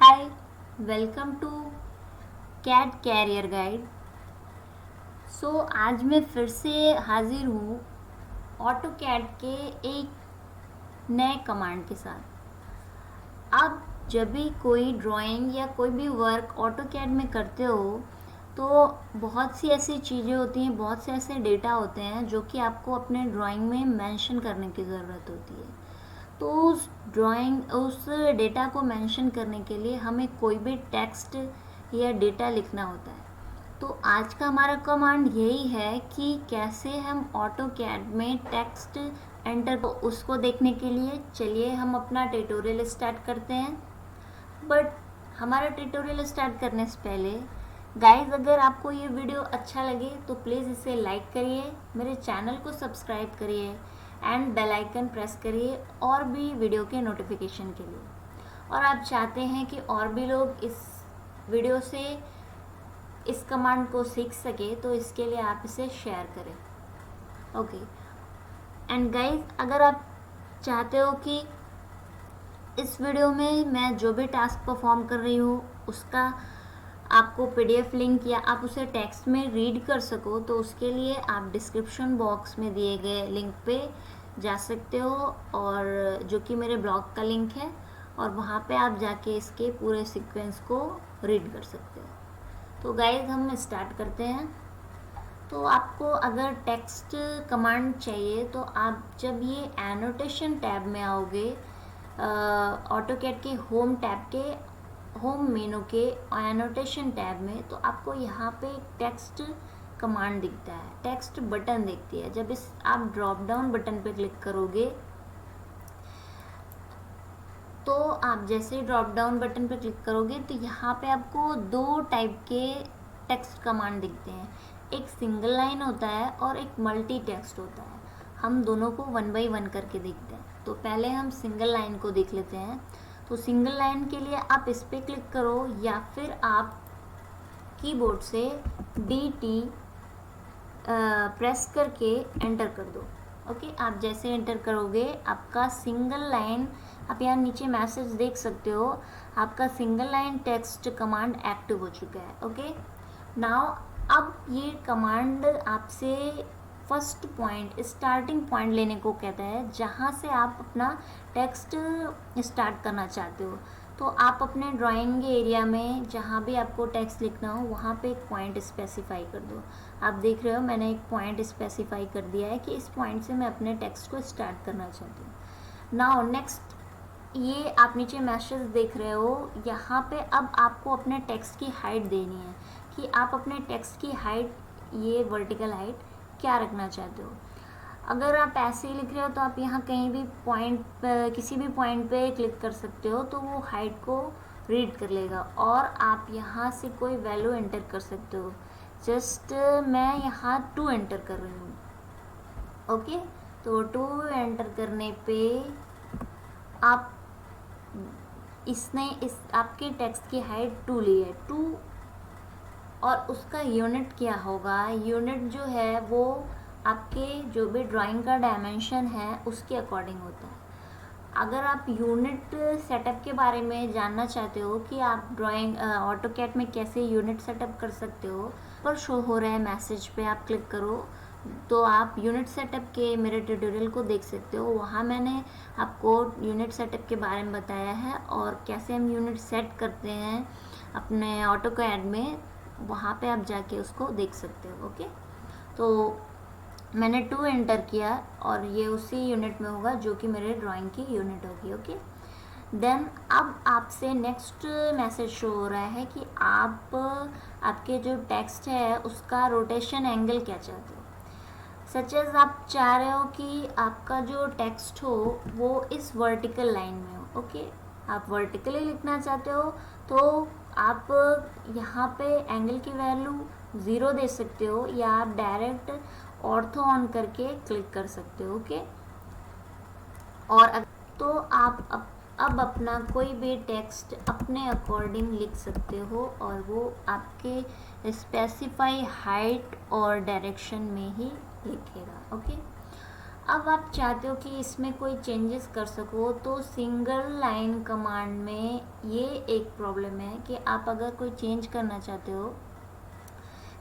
Hi, welcome to CAT career guide. आज मैं फिर से हाजिर हूँ ऑटो कैड के एक नए कमांड के साथ। आप जब भी कोई ड्राइंग या कोई भी वर्क ऑटो कैड में करते हो तो बहुत सी ऐसी चीज़ें होती हैं, बहुत से ऐसे डेटा होते हैं जो कि आपको अपने ड्राइंग में मेंशन करने की ज़रूरत होती है। तो उस डेटा को मेंशन करने के लिए हमें कोई भी टेक्स्ट या डेटा लिखना होता है। तो आज का हमारा कमांड यही है कि कैसे हम ऑटो कैड में टेक्स्ट एंटर, तो उसको देखने के लिए चलिए हम अपना ट्यूटोरियल स्टार्ट करते हैं। बट हमारा ट्यूटोरियल स्टार्ट करने से पहले गाइस, अगर आपको ये वीडियो अच्छा लगे तो प्लीज़ इसे लाइक करिए, मेरे चैनल को सब्सक्राइब करिए एंड बेल आइकन प्रेस करिए और भी वीडियो के नोटिफिकेशन के लिए। और आप चाहते हैं कि और भी लोग इस वीडियो से इस कमांड को सीख सके तो इसके लिए आप इसे शेयर करें। ओके एंड गाइस, अगर आप चाहते हो कि इस वीडियो में मैं जो भी टास्क परफॉर्म कर रही हूँ उसका आपको पीडीएफ लिंक या आप उसे टेक्स्ट में रीड कर सको, तो उसके लिए आप डिस्क्रिप्शन बॉक्स में दिए गए लिंक पे जा सकते हो, और जो कि मेरे ब्लॉग का लिंक है, और वहाँ पे आप जाके इसके पूरे सीक्वेंस को रीड कर सकते हो। तो गाइज हम स्टार्ट करते हैं। तो आपको अगर टेक्स्ट कमांड चाहिए तो आप जब ये एनोटेशन टैब में आओगे, ऑटोकैड के होम टैब के होम मेनू के एनोटेशन टैब में, तो आपको यहाँ पे टेक्स्ट कमांड दिखता है, टेक्स्ट बटन दिखती है। जब इस आप ड्रॉप डाउन बटन पे क्लिक करोगे तो आप जैसे ही ड्रॉप डाउन बटन पर क्लिक करोगे तो यहाँ पे आपको दो टाइप के टेक्स्ट कमांड दिखते हैं। एक सिंगल लाइन होता है और एक मल्टी टेक्स्ट होता है। हम दोनों को वन बाय वन करके देखते हैं। तो पहले हम सिंगल लाइन को देख लेते हैं। तो सिंगल लाइन के लिए आप इस पर क्लिक करो या फिर आप कीबोर्ड से DT प्रेस करके एंटर कर दो। ओके, आप जैसे एंटर करोगे आपका सिंगल लाइन, आप यहाँ नीचे मैसेज देख सकते हो, आपका single line text command active हो चुका है। ओके नाउ, अब ये कमांड आपसे फर्स्ट पॉइंट, स्टार्टिंग पॉइंट लेने को कहता है, जहाँ से आप अपना टेक्स्ट स्टार्ट करना चाहते हो। तो आप अपने ड्राइंग एरिया में जहाँ भी आपको टेक्स्ट लिखना हो वहाँ पे एक पॉइंट स्पेसिफाई कर दो। आप देख रहे हो मैंने एक पॉइंट स्पेसिफाई कर दिया है कि इस पॉइंट से मैं अपने टेक्स्ट को स्टार्ट करना चाहती हूँ। नाउ नेक्स्ट, ये आप नीचे मैसेज देख रहे हो, यहाँ पे अब आपको अपने टेक्स्ट की हाइट देनी है कि आप अपने टेक्स्ट की हाइट, ये वर्टिकल हाइट क्या रखना चाहते हो। अगर आप ऐसे ही लिख रहे हो तो आप यहाँ कहीं भी पॉइंट, किसी भी पॉइंट पे क्लिक कर सकते हो तो वो हाइट को रीड कर लेगा, और आप यहाँ से कोई वैल्यू एंटर कर सकते हो। जस्ट मैं यहाँ 2 एंटर कर रही हूँ। ओके, तो 2 एंटर करने पे आप इसने इस आपके टेक्स्ट की हाइट 2 ली है, 2, और उसका यूनिट क्या होगा, यूनिट जो है वो आपके जो भी ड्राइंग का डायमेंशन है उसके अकॉर्डिंग होता है। अगर आप यूनिट सेटअप के बारे में जानना चाहते हो कि आप ड्राइंग ऑटोकैड में कैसे यूनिट सेटअप कर सकते हो, पर शो हो रहा है मैसेज पे आप क्लिक करो तो आप यूनिट सेटअप के मेरे ट्यूटोरियल को देख सकते हो। वहाँ मैंने आपको यूनिट सेटअप के बारे में बताया है और कैसे हम यूनिट सेट करते हैं अपने ऑटोकैड में, वहाँ पे आप जाके उसको देख सकते हो। ओके, तो मैंने 2 एंटर किया और ये उसी यूनिट में होगा जो कि मेरे ड्राइंग की यूनिट होगी। ओके देन, अब आपसे नेक्स्ट मैसेज शो हो रहा है कि आप आपके जो टेक्स्ट है उसका रोटेशन एंगल क्या चाहते हो। सच एज आप चाह रहे हो कि आपका जो टेक्स्ट हो वो इस वर्टिकल लाइन में हो। ओके, आप वर्टिकली लिखना चाहते हो तो आप यहाँ पे एंगल की वैल्यू 0 दे सकते हो, या आप डायरेक्ट ऑर्थो ऑन करके क्लिक कर सकते हो। ओके, और तो आप अब अपना कोई भी टेक्स्ट अपने अकॉर्डिंग लिख सकते हो और वो आपके स्पेसिफाई हाइट और डायरेक्शन में ही लिखेगा। ओके, अब आप चाहते हो कि इसमें कोई चेंजेस कर सको, तो सिंगल लाइन कमांड में ये एक प्रॉब्लम है कि आप अगर कोई चेंज करना चाहते हो,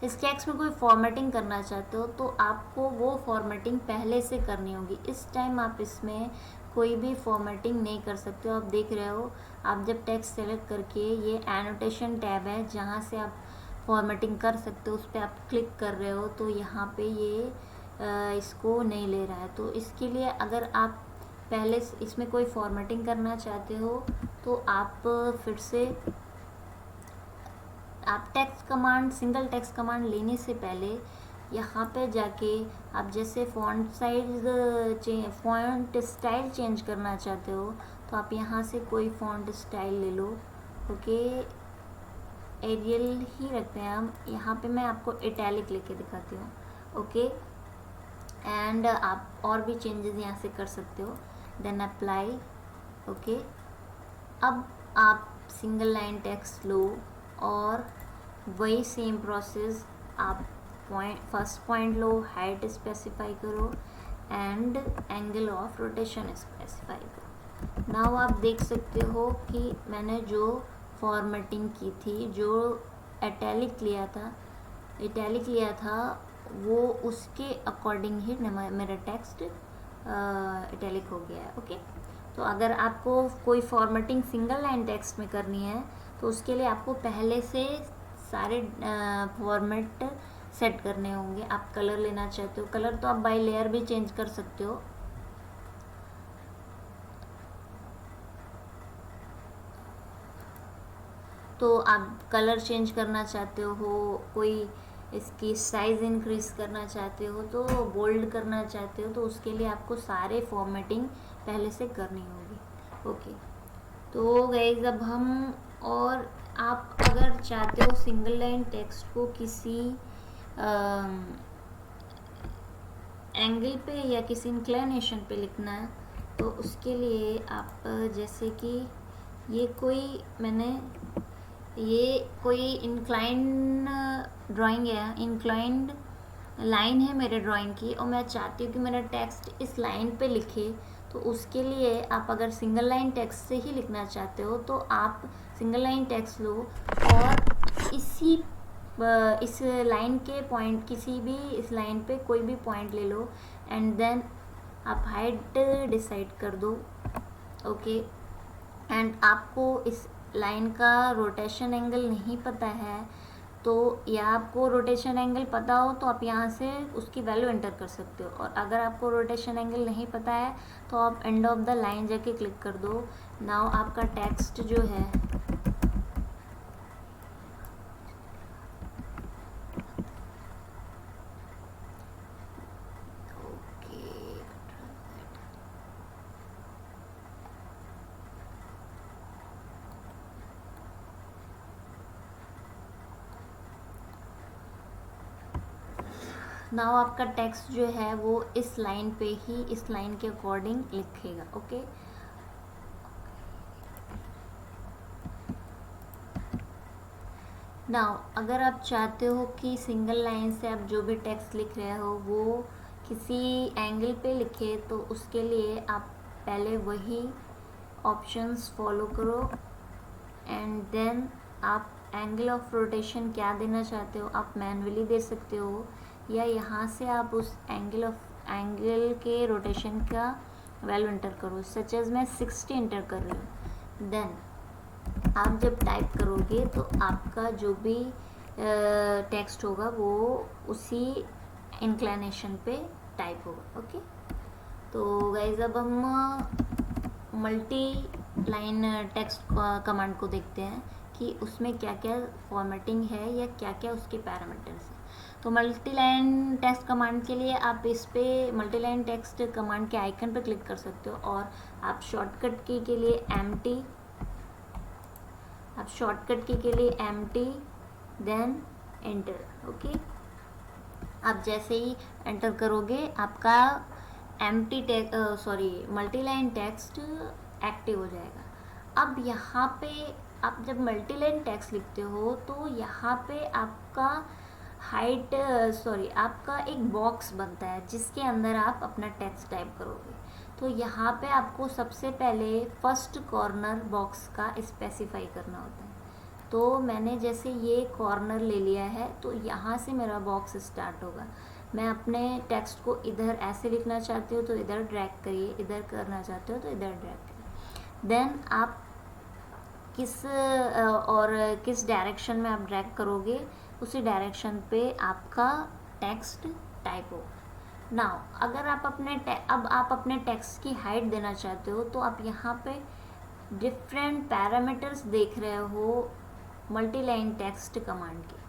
इस टेक्स्ट में कोई फॉर्मेटिंग करना चाहते हो, तो आपको वो फॉर्मेटिंग पहले से करनी होगी। इस टाइम आप इसमें कोई भी फॉर्मेटिंग नहीं कर सकते हो। आप देख रहे हो, आप जब टेक्स्ट सेलेक्ट करके ये एनोटेशन टैब है जहाँ से आप फॉर्मेटिंग कर सकते हो, उस पर आप क्लिक कर रहे हो तो यहाँ पे ये इसको नहीं ले रहा है। तो इसके लिए अगर आप पहले इसमें कोई फॉर्मेटिंग करना चाहते हो तो आप फिर से आप text command, single text command लेने से पहले यहाँ पे जाके आप जैसे फ़ॉन्ट स्टाइल चेंज करना चाहते हो तो आप यहाँ से कोई फ़ॉन्ट स्टाइल ले लो। ओके, एरियल ही रखते हैं हम। यहाँ पे मैं आपको इटैलिक लेके दिखाती हूँ। ओके, एंड आप और भी चेंजेस यहाँ से कर सकते हो। Then apply. ओके, अब आप सिंगल लाइन टेक्स्ट लो और वही सेम प्रोसेस आप फर्स्ट पॉइंट लो, हाइट स्पेसिफाई करो and angle of rotation specify करो। नाउ आप देख सकते हो कि मैंने जो फॉर्मेटिंग की थी, जो इटैलिक लिया था वो उसके अकॉर्डिंग ही मेरा टेक्स्ट इटैलिक हो गया है। ओके, तो अगर आपको कोई फॉर्मेटिंग सिंगल लाइन टेक्स्ट में करनी है तो उसके लिए आपको पहले से सारे फॉर्मेट सेट करने होंगे। आप कलर लेना चाहते हो, कलर तो आप बाय लेयर भी चेंज कर सकते हो। तो आप कलर चेंज करना चाहते हो, कोई इसकी साइज़ इंक्रीज़ करना चाहते हो, तो बोल्ड करना चाहते हो, तो उसके लिए आपको सारे फॉर्मेटिंग पहले से करनी होगी। ओके, तो गाइस अब हम, और आप अगर चाहते हो सिंगल लाइन टेक्स्ट को किसी एंगल पे या किसी इंक्लिनेशन पे लिखना है तो उसके लिए आप जैसे कि ये कोई इंक्लाइंड ड्राइंग है, इंक्लाइंड लाइन है मेरे ड्राइंग की, और मैं चाहती हूँ कि मेरा टेक्स्ट इस लाइन पे लिखे। तो उसके लिए आप अगर सिंगल लाइन टेक्स्ट से ही लिखना चाहते हो तो आप सिंगल लाइन टेक्स्ट लो और इस लाइन के पॉइंट, किसी भी इस लाइन पे कोई भी पॉइंट ले लो एंड देन आप हाइट डिसाइड कर दो। ओके, एंड आपको इस लाइन का रोटेशन एंगल नहीं पता है तो, या आपको रोटेशन एंगल पता हो तो आप यहाँ से उसकी वैल्यू एंटर कर सकते हो, और अगर आपको रोटेशन एंगल नहीं पता है तो आप एंड ऑफ द लाइन जाके क्लिक कर दो। नाउ आपका टेक्स्ट जो है नाउ आपका टेक्स्ट जो है वो इस लाइन पे ही, इस लाइन के अकॉर्डिंग लिखेगा। ओके, नाउ अगर आप चाहते हो कि सिंगल लाइन से आप जो भी टेक्स्ट लिख रहे हो वो किसी एंगल पे लिखे, तो उसके लिए आप पहले वही ऑप्शंस फॉलो करो एंड देन आप एंगल ऑफ रोटेशन क्या देना चाहते हो आप मैन्युअली दे सकते हो, या यहाँ से आप उस एंगल के रोटेशन का वैल्यू एंटर करो। सच एज मैं 60 एंटर कर रही हूँ। देन आप जब टाइप करोगे तो आपका जो भी टेक्स्ट होगा वो उसी इंक्लिनेशन पे टाइप होगा। ओके, तो गाइज अब हम मल्टी लाइन टेक्स्ट कमांड को देखते हैं कि उसमें क्या क्या फॉर्मेटिंग है या क्या क्या उसके पैरामीटर्स हैं। तो मल्टी लाइन टेक्स्ट कमांड के लिए आप इस पे मल्टी लाइन टेक्स्ट कमांड के आइकन पर क्लिक कर सकते हो, और आप शॉर्टकट की के लिए एम्प्टी देन एंटर। ओके, आप जैसे ही एंटर करोगे आपका मल्टी लाइन टेक्स्ट एक्टिव हो जाएगा। अब यहाँ पे आप जब मल्टी लाइन टेक्स्ट लिखते हो तो यहाँ पे आपका हाइट सॉरी आपका एक बॉक्स बनता है जिसके अंदर आप अपना टेक्स्ट टाइप करोगे। तो यहाँ पे आपको सबसे पहले फर्स्ट कॉर्नर बॉक्स का स्पेसिफाई करना होता है। तो मैंने जैसे ये कॉर्नर ले लिया है तो यहाँ से मेरा बॉक्स स्टार्ट होगा। मैं अपने टेक्स्ट को इधर ऐसे लिखना चाहती हूँ तो इधर ड्रैग करिए, इधर करना चाहते हो तो इधर ड्रैग करिए। देन आप किस डायरेक्शन में आप ड्रैग करोगे उसी डायरेक्शन पे आपका टेक्स्ट टाइप होगा। नाउ अगर आप अपने टेक्स्ट की हाइट देना चाहते हो तो आप यहाँ पे डिफरेंट पैरामीटर्स देख रहे हो मल्टी लाइन टेक्स्ट कमांड के।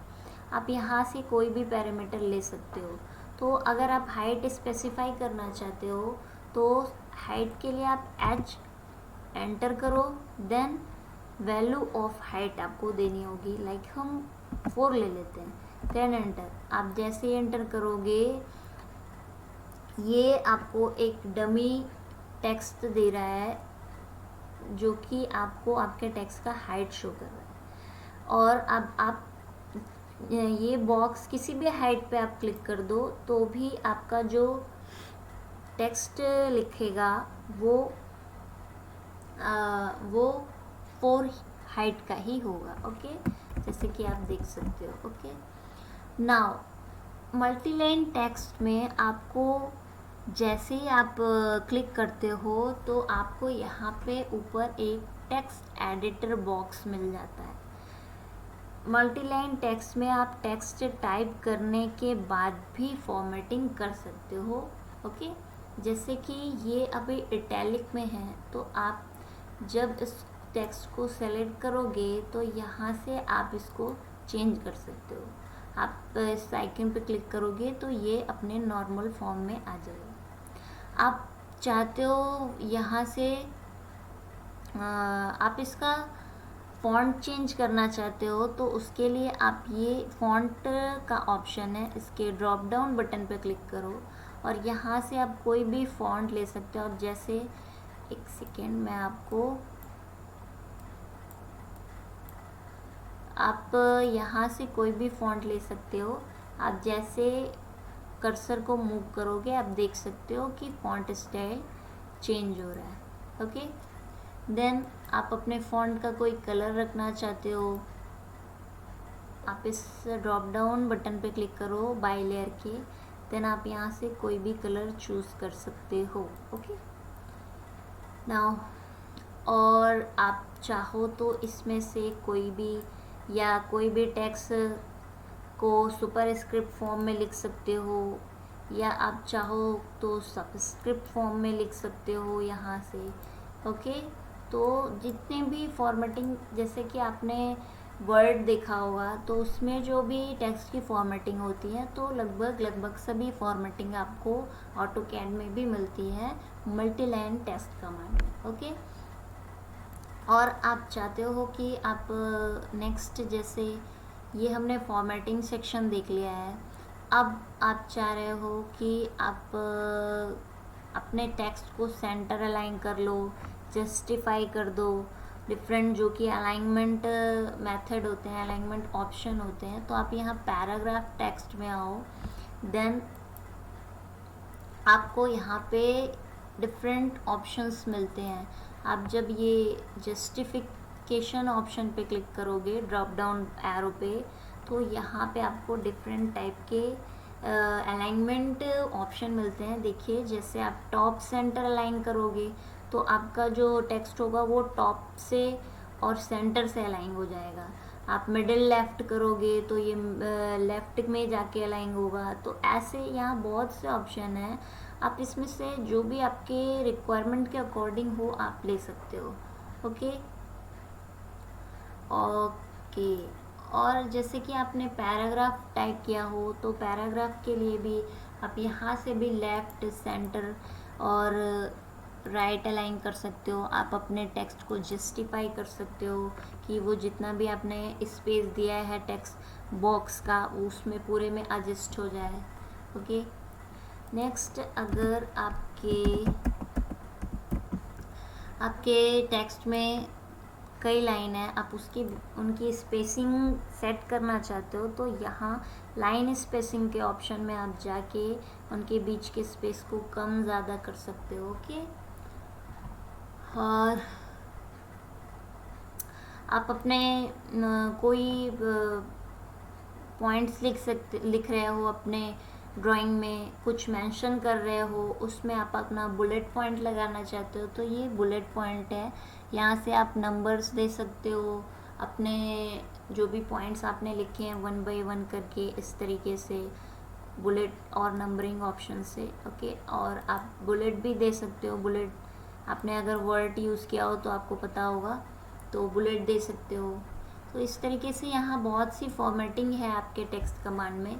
आप यहाँ से कोई भी पैरामीटर ले सकते हो। तो अगर आप हाइट स्पेसिफाई करना चाहते हो तो हाइट के लिए आप h एंटर करो, देन वैल्यू ऑफ हाइट आपको देनी होगी। लाइक हम 4 ले लेते हैं, देन एंटर। आप जैसे ही एंटर करोगे ये आपको एक डमी टेक्स्ट दे रहा है जो कि आपको आपके टेक्स्ट का हाइट शो कर रहा है। और अब आप ये बॉक्स किसी भी हाइट पे आप क्लिक कर दो तो भी आपका जो टेक्स्ट लिखेगा वो 4 हाइट का ही होगा। ओके, जैसे कि आप देख सकते हो। ओके, नाउ मल्टीलाइन टेक्स्ट में आपको जैसे ही आप क्लिक करते हो तो आपको यहाँ पे ऊपर एक टेक्स्ट एडिटर बॉक्स मिल जाता है। मल्टीलाइन टेक्स्ट में आप टेक्स्ट टाइप करने के बाद भी फॉर्मेटिंग कर सकते हो। ओके, जैसे कि ये अभी इटैलिक में है तो आप जब इस टेक्स्ट को सेलेक्ट करोगे तो यहाँ से आप इसको चेंज कर सकते हो। आप इस आइकन पे क्लिक करोगे तो ये अपने नॉर्मल फॉर्म में आ जाएगा। आप चाहते हो यहाँ से आप इसका फ़ॉन्ट चेंज करना चाहते हो तो उसके लिए आप ये फ़ॉन्ट का ऑप्शन है, इसके ड्रॉप डाउन बटन पे क्लिक करो और यहाँ से आप कोई भी फ़ॉन्ट ले सकते हो। अब जैसे एक सेकेंड मैं आप यहाँ से कोई भी फ़ॉन्ट ले सकते हो। आप जैसे कर्सर को मूव करोगे आप देख सकते हो कि फ़ॉन्ट स्टाइल चेंज हो रहा है। ओके, देन आप अपने फ़ॉन्ट का कोई कलर रखना चाहते हो, आप इस ड्रॉप डाउन बटन पे क्लिक करो बाय लेयर के, देन आप यहाँ से कोई भी कलर चूज़ कर सकते हो। ओके, नाउ और आप चाहो तो इसमें से कोई भी टेक्स्ट को सुपरस्क्रिप्ट फॉर्म में लिख सकते हो या आप चाहो तो सबस्क्रिप्ट फॉर्म में लिख सकते हो यहाँ से। ओके, तो जितने भी फॉर्मेटिंग, जैसे कि आपने वर्ड देखा होगा तो उसमें जो भी टेक्स्ट की फॉर्मेटिंग होती है तो लगभग सभी फॉर्मेटिंग आपको ऑटोकैड में भी मिलती है मल्टीलाइन टेक्स्ट कमांड में। ओके, और आप चाहते हो कि आप नेक्स्ट, जैसे ये हमने फॉर्मेटिंग सेक्शन देख लिया है, अब आप चाह रहे हो कि आप अपने टेक्स्ट को सेंटर अलाइन कर लो, जस्टिफाई कर दो, डिफरेंट जो कि अलाइनमेंट मेथड होते हैं, अलाइनमेंट ऑप्शन होते हैं। तो आप यहाँ पैराग्राफ टेक्स्ट में आओ, देन आपको यहाँ पे डिफरेंट ऑप्शंस मिलते हैं। आप जब ये जस्टिफिकेशन ऑप्शन पे क्लिक करोगे ड्रॉप डाउन एरो पे तो यहाँ पे आपको डिफरेंट टाइप के अलाइनमेंट ऑप्शन मिलते हैं। देखिए, जैसे आप टॉप सेंटर अलाइन करोगे तो आपका जो टेक्स्ट होगा वो टॉप से और सेंटर से अलाइन हो जाएगा। आप मिडिल लेफ्ट करोगे तो ये लेफ्ट में जाके अलाइन होगा। तो ऐसे यहाँ बहुत से ऑप्शन हैं, आप इसमें से जो भी आपके रिक्वायरमेंट के अकॉर्डिंग हो आप ले सकते हो। ओके, और जैसे कि आपने पैराग्राफ टाइप किया हो तो पैराग्राफ के लिए भी आप यहाँ से भी लेफ्ट, सेंटर और राइट अलाइन कर सकते हो। आप अपने टेक्स्ट को जस्टिफाई कर सकते हो कि वो जितना भी आपने स्पेस दिया है टेक्स्ट बॉक्स का उसमें पूरे में एडजस्ट हो जाए। ओके, नेक्स्ट, अगर आपके टेक्स्ट में कई लाइन है, आप उनकी स्पेसिंग सेट करना चाहते हो तो यहाँ लाइन स्पेसिंग के ऑप्शन में आप जाके उनके बीच के स्पेस को कम ज़्यादा कर सकते हो। ओके, और आप अपने कोई पॉइंट्स लिख रहे हो, अपने ड्राइंग में कुछ मेंशन कर रहे हो, उसमें आप अपना बुलेट पॉइंट लगाना चाहते हो तो ये बुलेट पॉइंट है। यहाँ से आप नंबर्स दे सकते हो, अपने जो भी पॉइंट्स आपने लिखे हैं 1 बाय 1 करके, इस तरीके से बुलेट और नंबरिंग ऑप्शन से। ओके, और आप बुलेट भी दे सकते हो। बुलेट आपने अगर वर्ड यूज़ किया हो तो आपको पता होगा, तो बुलेट दे सकते हो। तो इस तरीके से यहाँ बहुत सी फॉर्मेटिंग है आपके टेक्स्ट कमांड में,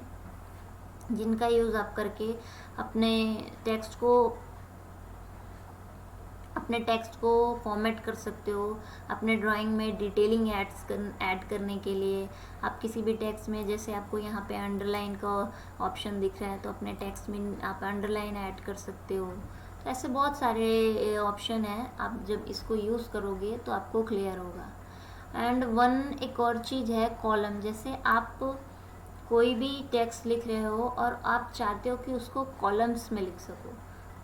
जिनका यूज़ आप करके अपने टेक्स्ट को फॉर्मेट कर सकते हो। अपने ड्राइंग में डिटेलिंग ऐड करने के लिए आप किसी भी टेक्स्ट में, जैसे आपको यहाँ पे अंडरलाइन का ऑप्शन दिख रहा है तो अपने टेक्स्ट में आप अंडरलाइन ऐड कर सकते हो। तो ऐसे बहुत सारे ऑप्शन हैं, आप जब इसको यूज़ करोगे तो आपको क्लियर होगा। एंड एक और चीज़ है कॉलम। जैसे आप कोई भी टेक्स्ट लिख रहे हो और आप चाहते हो कि उसको कॉलम्स में लिख सको,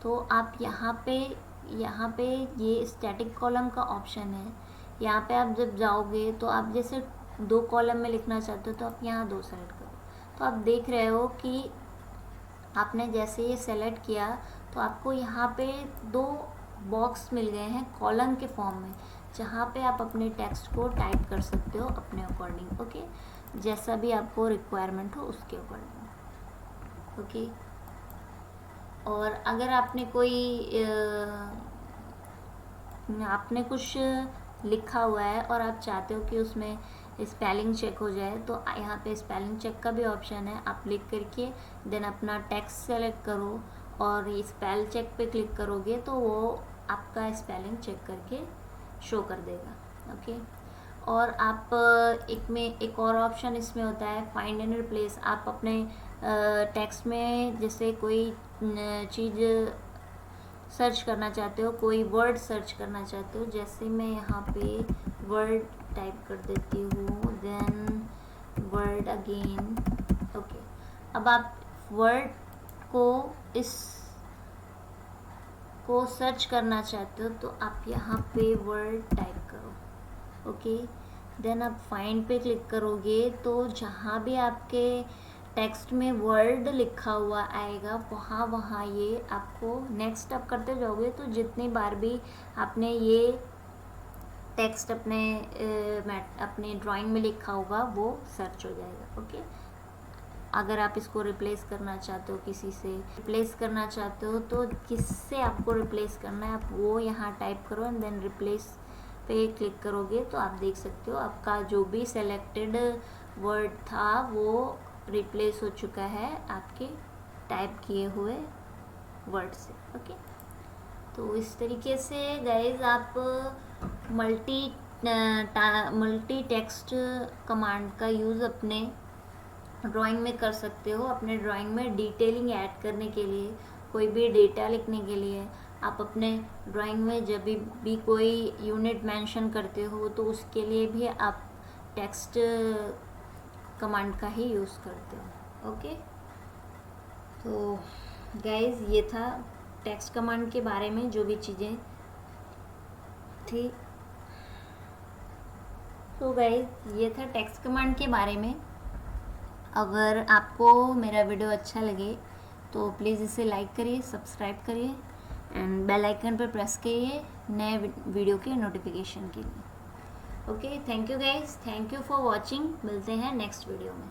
तो आप यहाँ पे ये स्टैटिक कॉलम का ऑप्शन है। यहाँ पे आप जब जाओगे तो आप जैसे 2 कॉलम में लिखना चाहते हो तो आप यहाँ 2 सेलेक्ट करो। तो आप देख रहे हो कि आपने जैसे ये सेलेक्ट किया तो आपको यहाँ पे 2 बॉक्स मिल गए हैं कॉलम के फॉर्म में, जहाँ पे आप अपने टेक्स्ट को टाइप कर सकते हो अपने अकॉर्डिंग। ओके, जैसा भी आपको रिक्वायरमेंट हो उसके अकॉर्डिंग। ओके, और अगर आपने कुछ लिखा हुआ है और आप चाहते हो कि उसमें स्पेलिंग चेक हो जाए, तो यहाँ पे स्पेलिंग चेक का भी ऑप्शन है। आप लिख करके देन अपना टेक्स्ट सेलेक्ट करो और ये स्पेल चेक पे क्लिक करोगे तो वो आपका स्पेलिंग चेक करके शो कर देगा। ओके, और आप एक और ऑप्शन इसमें होता है फाइंड एंड रिप्लेस। आप अपने टेक्स्ट में जैसे कोई चीज़ सर्च करना चाहते हो, कोई वर्ड सर्च करना चाहते हो, जैसे मैं यहाँ पे वर्ड टाइप कर देती हूँ, देन वर्ड अगेन। ओके, अब आप वर्ड को सर्च करना चाहते हो तो आप यहाँ पे वर्ड टाइप करो। ओके, देन आप फाइंड पे क्लिक करोगे तो जहाँ भी आपके टेक्स्ट में वर्ड लिखा हुआ आएगा वहाँ ये आपको नेक्स्ट स्टेप करते जाओगे तो जितनी बार भी आपने ये टेक्स्ट अपने ड्राइंग में लिखा होगा वो सर्च हो जाएगा। ओके, अगर आप इसको रिप्लेस करना चाहते हो, किसी से रिप्लेस करना चाहते हो तो किससे आपको रिप्लेस करना है आप वो यहाँ टाइप करो एंड देन रिप्लेस पे क्लिक करोगे तो आप देख सकते हो आपका जो भी सेलेक्टेड वर्ड था वो रिप्लेस हो चुका है आपके टाइप किए हुए वर्ड से। ओके, तो इस तरीके से गाइज आप मल्टी टेक्स्ट कमांड का यूज़ अपने ड्राइंग में कर सकते हो। अपने ड्राइंग में डिटेलिंग ऐड करने के लिए, कोई भी डेटा लिखने के लिए, आप अपने ड्राइंग में जब भी कोई यूनिट मेंशन करते हो तो उसके लिए भी आप टेक्स्ट कमांड का ही यूज़ करते हो। ओके, तो गाइज ये था टेक्स्ट कमांड के बारे में जो भी चीज़ें थी। तो गाइज ये था टेक्स्ट कमांड के बारे में। अगर आपको मेरा वीडियो अच्छा लगे तो प्लीज़ इसे लाइक करिए, सब्सक्राइब करिए एंड बेल आइकन पर प्रेस करिए नए वीडियो के नोटिफिकेशन के लिए। Okay, thank you guys, thank you for watching. मिलते हैं नेक्स्ट वीडियो में।